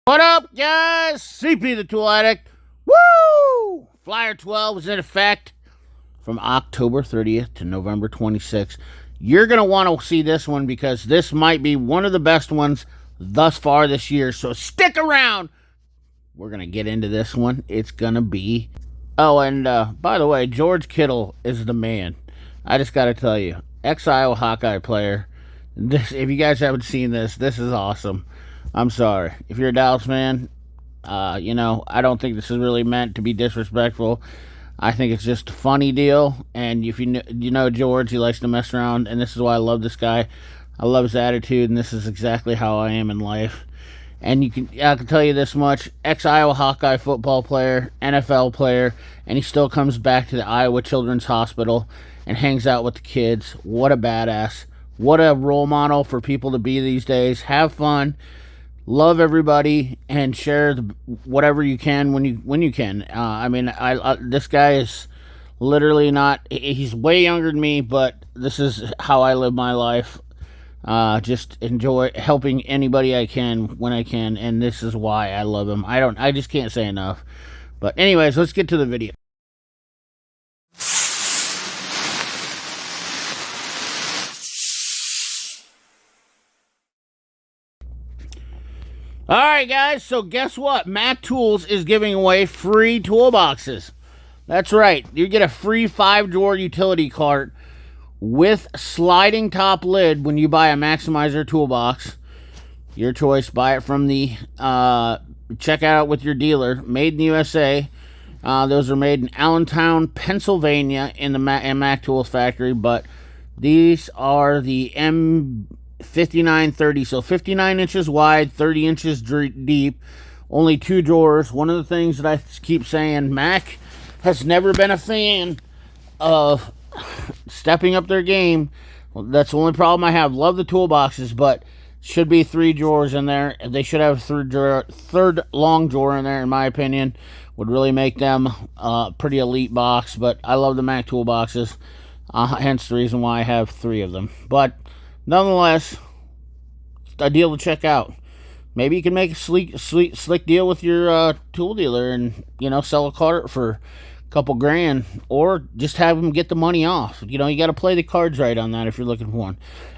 What up, guys? CP the Tool Addict. Woo! Flyer 12 is in effect from October 30th to November 26th. You're going to want to see this one because this might be one of the best ones thus far this year. So stick around. We're going to get into this one. It's going to be... Oh, and by the way, George Kittle is the man. I just got to tell you, ex-Iowa Hawkeye player. This, if you guys haven't seen this, this is awesome. I'm sorry. If you're a Dallas fan, I don't think this is really meant to be disrespectful. I think it's just a funny deal. And if you know George, he likes to mess around. And this is why I love this guy. I love his attitude, and this is exactly how I am in life. And I can tell you this much, ex-Iowa Hawkeye football player, NFL player, and he still comes back to the Iowa Children's Hospital and hangs out with the kids. What a badass. What a role model for people to be these days. Have fun. Love everybody and share whatever you can when you can. This guy is literally not. He's way younger than me, but this is how I live my life. Just enjoy helping anybody I can when I can, and this is why I love him. I just can't say enough. But anyways, let's get to the video. Alright guys, so guess what? Mac Tools is giving away free toolboxes. That's right. You get a free 5-drawer utility cart with sliding top lid when you buy a Maximizer toolbox. Your choice. Buy it from the check out with your dealer. Made in the USA. Those are made in Allentown, Pennsylvania in the Mac Tools factory, but these are the M5930, so 59 inches wide, 30 inches deep, only 2 drawers. One of the things that I keep saying, Mac has never been a fan of stepping up their game. Well, that's the only problem I have. Love the toolboxes, but should be 3 drawers in there. They should have a third long drawer in there, in my opinion. Would really make them a pretty elite box, but I love the Mac toolboxes. Hence the reason why I have 3 of them. But nonetheless, a deal to check out. Maybe you can make a slick deal with your tool dealer and, sell a cart for a couple grand, or just have them get the money off. You got to play the cards right on that if you're looking for one.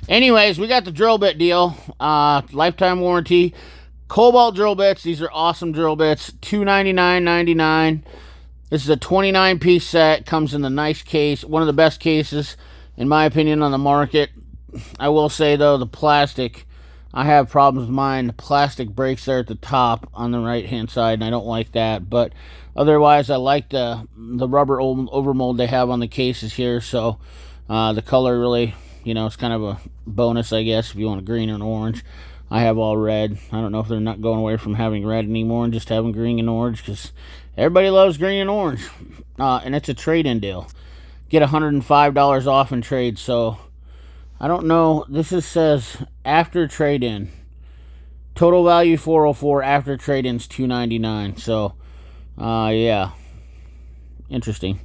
Anyways, we got the drill bit deal. Lifetime warranty. Cobalt drill bits. These are awesome drill bits. $299.99. This is a 29-piece set. Comes in the nice case. One of the best cases, in my opinion, on the market. I will say, though, the plastic, I have problems with mine. The plastic breaks there at the top on the right-hand side, and I don't like that. But otherwise, I like the rubber overmold they have on the cases here. So the color really, it's kind of a bonus, I guess, if you want a green or an orange. I have all red. I don't know if they're not going away from having red anymore and just having green and orange, because everybody loves green and orange. And it's a trade-in deal. Get $105 off in trade, so... I don't know. This says after trade-in. Total value $404. After trade-in's $299. So, yeah. Interesting.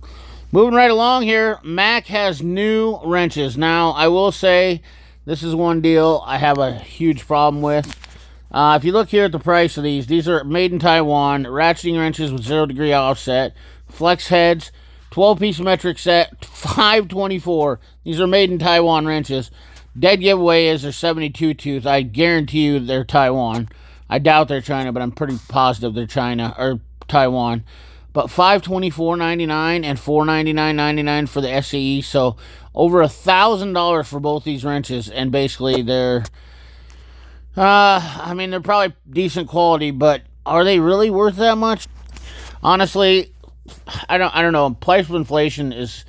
Moving right along here. Mac has new wrenches. Now, I will say, this is one deal I have a huge problem with. If you look here at the price of these are made in Taiwan. Ratcheting wrenches with 0-degree offset. Flex heads. 12-piece metric set, $524. These are made in Taiwan wrenches. Dead giveaway is they're 72 tooth. I guarantee you they're Taiwan. I doubt they're China, but I'm pretty positive they're China or Taiwan. But $524.99 and $499.99 for the SCE. So over $1,000 for both these wrenches, and basically they're, they're probably decent quality, but are they really worth that much? Honestly, I don't know. Price of inflation is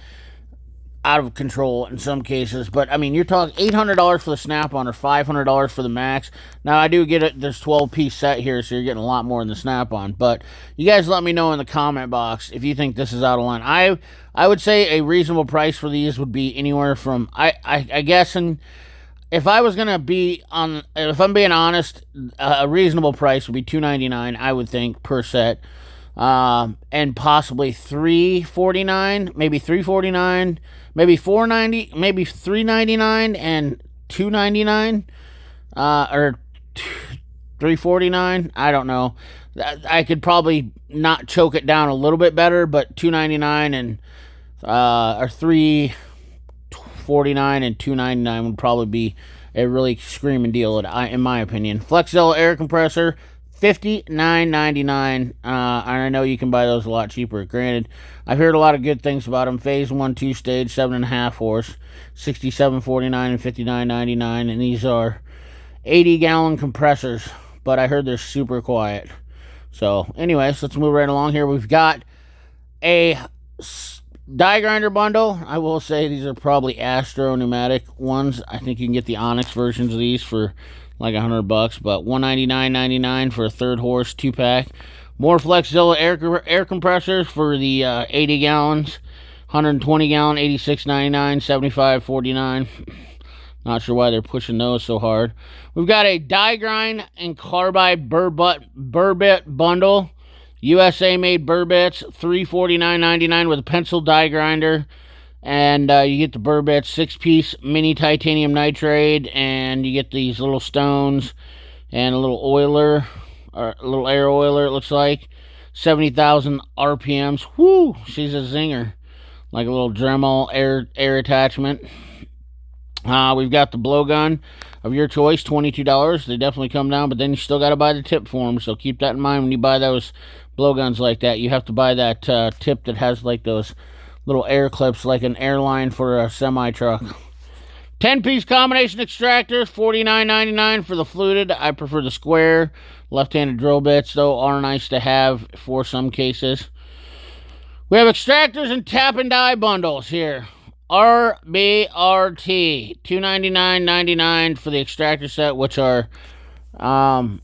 out of control in some cases, but you're talking $800 for the Snap-on or $500 for the Max. Now I do get it. There's 12-piece set here, so you're getting a lot more than the Snap-on. But you guys let me know in the comment box if you think this is out of line. I would say a reasonable price for these would be anywhere from I guess, and if I was gonna be on, if I'm being honest, a reasonable price would be $299. I would think per set. And possibly $349, maybe $349, maybe $490, maybe $399 and $299, or $349. I don't know. I could probably not choke it down a little bit better, but $299 and or $349 and $299 would probably be a really screaming deal, in my opinion. FlexZilla air compressor, $59.99. And I know you can buy those a lot cheaper. Granted, I've heard a lot of good things about them. Phase 1, 2-stage, 7.5 horse, $67.49 and $59.99. And these are 80-gallon compressors, but I heard they're super quiet. So, anyways, let's move right along here. We've got a die grinder bundle. I will say these are probably Astro pneumatic ones. I think you can get the Onyx versions of these for like $100, but $199.99 for a 3rd horse 2-pack. More FlexZilla air compressors for the 80 gallons, 120 gallon, $86.99, $75.49. Not sure why they're pushing those so hard. We've got a die grind and carbide burr bit bundle. USA made burr bits, $349.99 with a pencil die grinder. And you get the burr bits, 6-piece mini titanium nitride, and you get these little stones and a little oiler, or a little air oiler, it looks like. 70,000 RPMs. Whoo! She's a zinger. Like a little Dremel air attachment. We've got the blowgun of your choice, $22. They definitely come down, but then you still got to buy the tip for them, so keep that in mind when you buy those blowguns like that. You have to buy that tip that has like those little air clips, like an airline for a semi-truck. 10-piece combination extractors, $49.99 for the fluted. I prefer the square. Left-handed drill bits, though, are nice to have for some cases. We have extractors and tap and die bundles here. RBRT, $299.99 for the extractor set, which are, the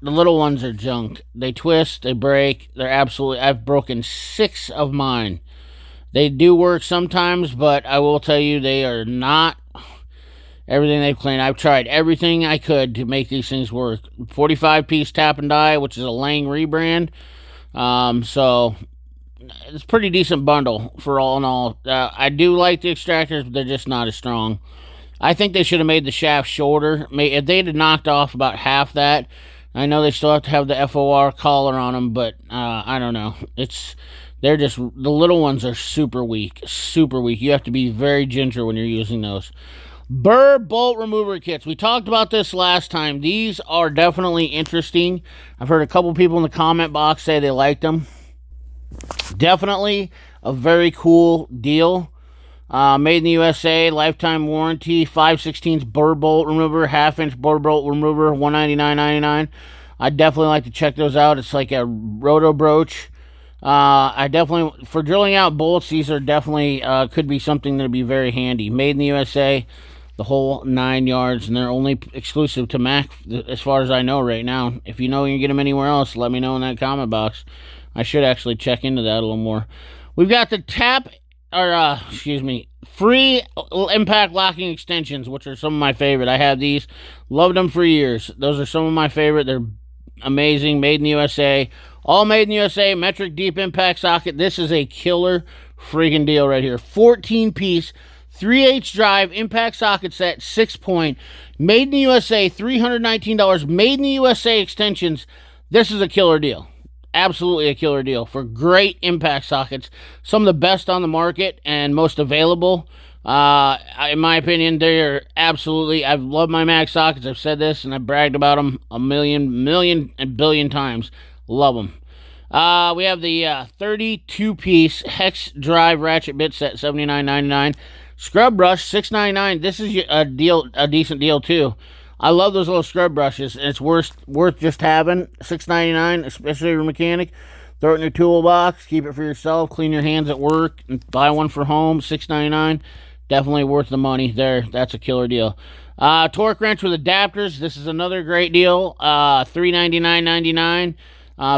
little ones are junk. They twist, they break, they're absolutely, I've broken 6 of mine. They do work sometimes, but I will tell you, they are not everything they've claimed. I've tried everything I could to make these things work. 45-piece tap and die, which is a Lang rebrand. So it's a pretty decent bundle for all in all. I do like the extractors, but they're just not as strong. I think they should have made the shaft shorter. If they'd have knocked off about half that, I know they still have to have the FOR collar on them, but I don't know. They're just, the little ones are super weak, super weak. You have to be very ginger when you're using those. Burr bolt remover kits. We talked about this last time. These are definitely interesting. I've heard a couple people in the comment box say they liked them. Definitely a very cool deal. Made in the USA, lifetime warranty, 5/16 burr bolt remover, 1/2-inch burr bolt remover, $199.99. I'd definitely like to check those out. It's like a roto broach. I definitely, for drilling out bolts, these are definitely, could be something that'd be very handy. Made in the USA, the whole 9 yards, and they're only exclusive to Mac, as far as I know right now. If you know you can get them anywhere else, let me know in that comment box. I should actually check into that a little more. We've got the free impact locking extensions, which are some of my favorite. I have these, loved them for years. Those are some of my favorite. They're amazing, made in the USA. All made in the USA, metric deep impact socket. This is a killer freaking deal right here. 14-piece, 3/8 drive, impact socket set, 6-point. Made in the USA, $319. Made in the USA extensions. This is a killer deal. Absolutely a killer deal for great impact sockets. Some of the best on the market and most available. In my opinion, they're absolutely, I've loved my Mac sockets. I've said this and I've bragged about them a million and billion times. Love them. We have the 32-piece hex drive ratchet bit set, $79.99. Scrub brush, $6.99. This is a decent deal too. I love those little scrub brushes, and it's worth just having. $6.99, especially if you're a mechanic. Throw it in your toolbox, keep it for yourself, clean your hands at work, and buy one for home. $6.99, definitely worth the money there. That's a killer deal. Torque wrench with adapters. This is another great deal. $399.99.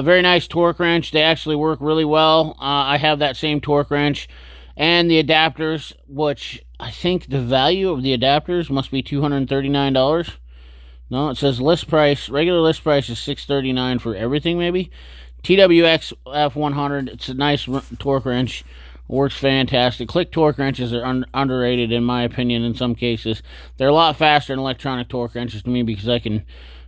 Very nice torque wrench. They actually work really well. I have that same torque wrench and the adapters, which I think the value of the adapters must be $239. No, it says list price. Regular list price is $639 for everything, maybe. TWX F100. It's a nice torque wrench. Works fantastic. Click torque wrenches are underrated, in my opinion, in some cases. They're a lot faster than electronic torque wrenches to me because I can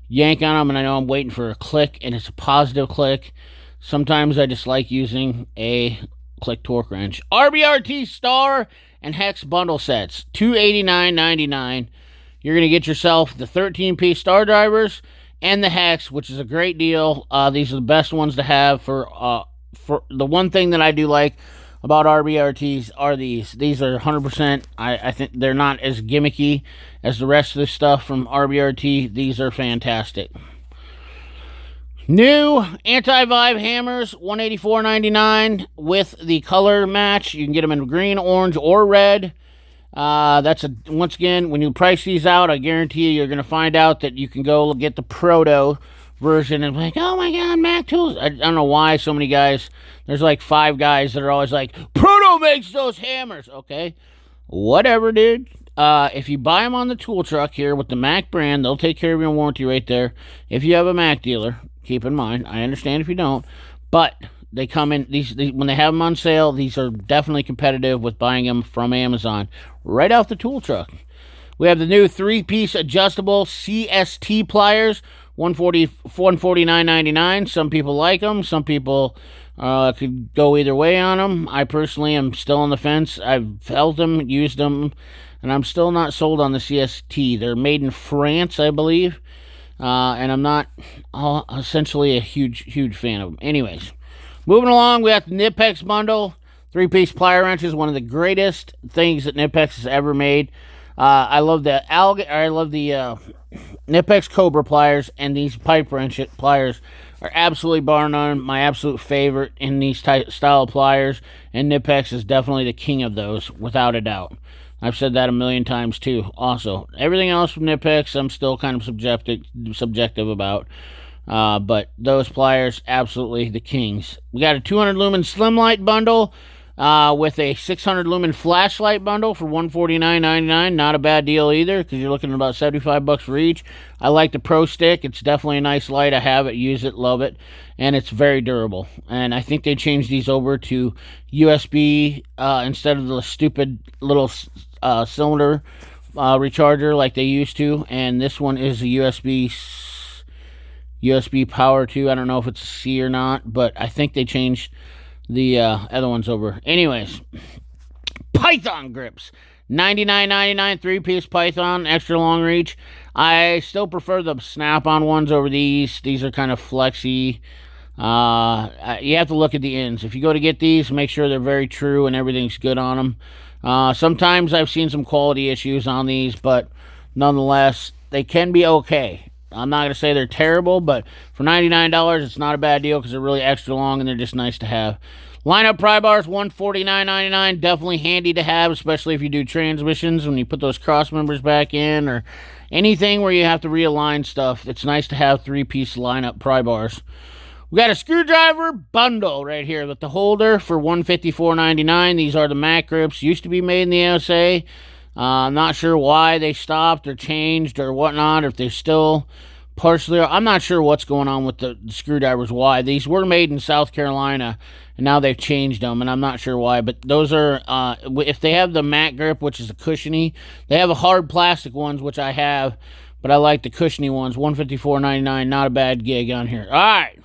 yank on them and I know I'm waiting for a click and it's a positive click. Sometimes I just like using a click torque wrench. RBRT Star and Hex bundle sets, $289.99. You're going to get yourself the 13-piece Star drivers and the Hex, which is a great deal. These are the best ones to have for the one thing that I do like about RBRTs are these. These are 100%. I think they're not as gimmicky as the rest of the stuff from RBRT. These are fantastic. New anti-vibe hammers, $184.99 with the color match. You can get them in green, orange, or red. Once again, when you price these out, I guarantee you're going to find out that you can go get the Proto version and like, oh my god, Mac Tools. I don't know why so many guys, there's like 5 guys that are always like, Proto makes those hammers. Okay, whatever, dude. If you buy them on the tool truck here with the Mac brand, they'll take care of your warranty right there. If you have a Mac dealer, keep in mind, I understand if you don't, but they come in, when they have them on sale, these are definitely competitive with buying them from Amazon right off the tool truck. We have the new 3-piece adjustable CST pliers, $149.99. Some people like them. Some people could go either way on them. I personally am still on the fence. I've held them, used them, and I'm still not sold on the CST. They're made in France, I believe, and I'm not essentially a huge fan of them. Anyways, moving along, we got the Knipex bundle. 3-piece plier wrench is one of the greatest things that Knipex has ever made. I love the Knipex Cobra pliers, and these pipe wrench pliers are absolutely bar none my absolute favorite in these style of pliers, and Knipex is definitely the king of those, without a doubt. I've said that a million times too. Also, everything else from Knipex, I'm still kind of subjective about. But those pliers, absolutely the kings. We got a 200 lumen slim light bundle with a 600 lumen flashlight bundle for $149.99. Not a bad deal either, because you're looking at about $75 for each. I like the Pro Stick. It's definitely a nice light. I have it, use it, love it, and it's very durable. And I think they changed these over to USB instead of the stupid little cylinder recharger like they used to. And this one is a USB power too. I don't know if it's a C or not, but I think they changed the other ones over. Anyways, Python grips, $99.99, 3-piece Python, extra long reach. I still prefer the snap-on ones over these. These are kind of flexy. You have to look at the ends. If you go to get these, make sure they're very true and everything's good on them. Sometimes I've seen some quality issues on these, but nonetheless, they can be okay. I'm not going to say they're terrible, but for $99, it's not a bad deal because they're really extra long and they're just nice to have. Lineup pry bars, $149.99. Definitely handy to have, especially if you do transmissions when you put those cross members back in or anything where you have to realign stuff. It's nice to have 3-piece lineup pry bars. We got a screwdriver bundle right here with the holder for $154.99. These are the Mac grips. Used to be made in the USA. I'm not sure why they stopped or changed or whatnot, or if they're still partially. I'm not sure what's going on with the screwdrivers, why. These were made in South Carolina, and now they've changed them, and I'm not sure why. But those are, if they have the Mac grip, which is a cushiony, they have a hard plastic ones, which I have, but I like the cushiony ones. $154.99, not a bad gig on here. All right.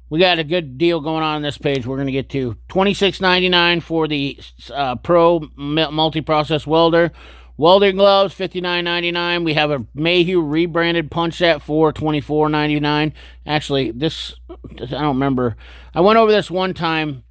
We got a good deal going on this page we're going to get to. $26.99 for the Pro Multi-Process Welder. Welding gloves, $59.99. We have a Mayhew rebranded punch set for $24.99. Actually, this, I don't remember. I went over this one time.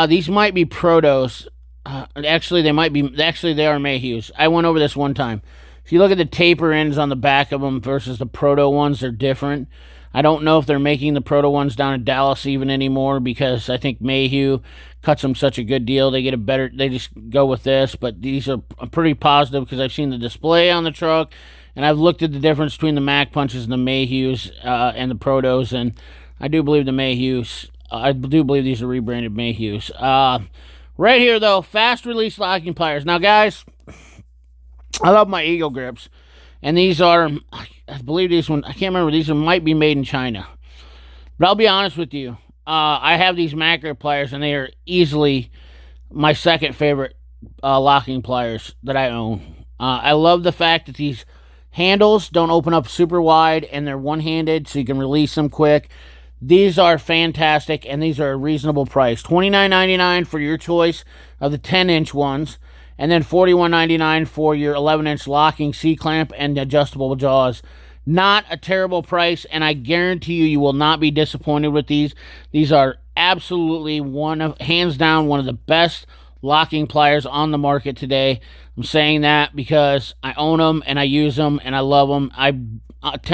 These might be Protos. Actually, they are Mayhews. I went over this one time. If you look at the taper ends on the back of them versus the Proto ones, they're different. I don't know if they're making the Proto ones down in Dallas even anymore, because I think Mayhew cuts them such a good deal. They just go with this, but these are pretty positive because I've seen the display on the truck, and I've looked at the difference between the Mac punches and the Mayhews and the Protos, and I do believe these are rebranded Mayhews. Right here, though, fast release locking pliers. Now, guys, I love my Eagle grips. And these are, I believe these one, I can't remember, these might be made in China. But I'll be honest with you, I have these Mac grip pliers, and they are easily my second favorite locking pliers that I own. I love the fact that these Handles don't open up super wide, and they're one-handed, so you can release them quick. These are fantastic, and these are a reasonable price. $29.99 for your choice of the 10-inch ones, and then $41.99 for your 11-inch locking C-clamp and adjustable jaws. Not a terrible price, and I guarantee you will not be disappointed with these. These are absolutely hands down, one of the best locking pliers on the market today. I'm saying that because I own them and I use them and I love them. I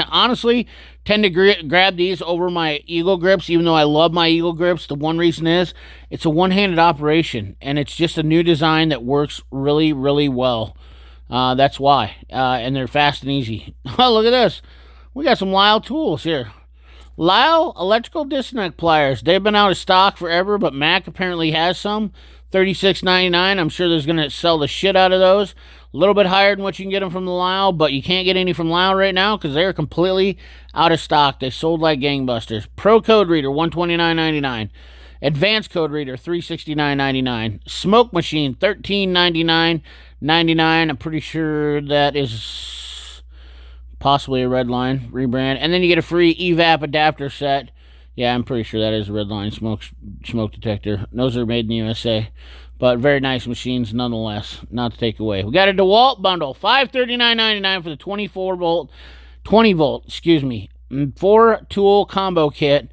honestly tend to grab these over my Eagle grips, even though I love my Eagle grips. The one reason is it's a one-handed operation, and it's just a new design that works really, really well. That's why. And they're fast and easy. Oh, look at this. We got some Lyle tools here. Lyle electrical disconnect pliers. They've been out of stock forever, but Mac apparently has some. $36.99. I'm sure there's going to sell the shit out of those. A little bit higher than what you can get them from the Lyle, but you can't get any from Lyle right now because they're completely out of stock. They sold like gangbusters. Pro Code Reader, $129.99. Advanced Code Reader, $369.99. Smoke Machine, $13.99.99. I'm pretty sure that is possibly a Redline rebrand. And then you get a free EVAP adapter set. Yeah, I'm pretty sure that is a Redline smoke detector. Those are made in the USA. But very nice machines nonetheless. Not to take away. We got a DeWalt bundle. $539.99 for the 20 volt, 4-tool combo kit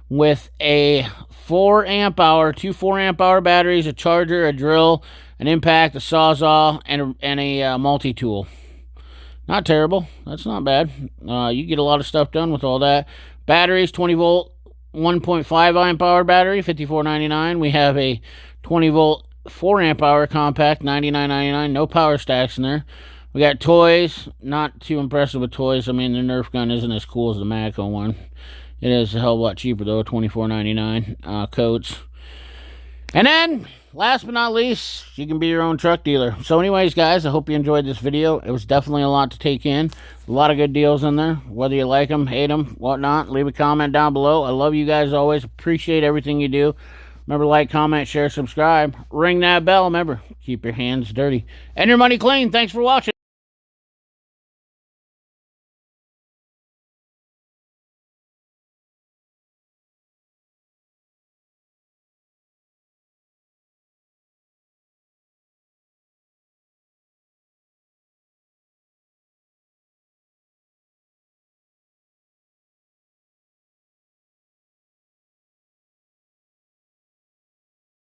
with a 4 amp hour, 2 4 amp hour batteries, a charger, a drill, an impact, a sawzall, and a multi-tool. Not terrible. That's not bad. You get a lot of stuff done with all that. Batteries, 20 volt, 1.5 amp hour battery, $54.99. We have a 20 volt, 4 amp hour compact, $99.99. No power stacks in there. We got toys. Not too impressive with toys. I mean, the Nerf gun isn't as cool as the Matco one. It is a hell of a lot cheaper, though, $24.99. Coats. And then, last but not least, you can be your own truck dealer. So anyways, guys, I hope you enjoyed this video. It was definitely a lot to take in. A lot of good deals in there. Whether you like them, hate them, whatnot, leave a comment down below. I love you guys always. Appreciate everything you do. Remember, like, comment, share, subscribe. Ring that bell. Remember, keep your hands dirty and your money clean. Thanks for watching.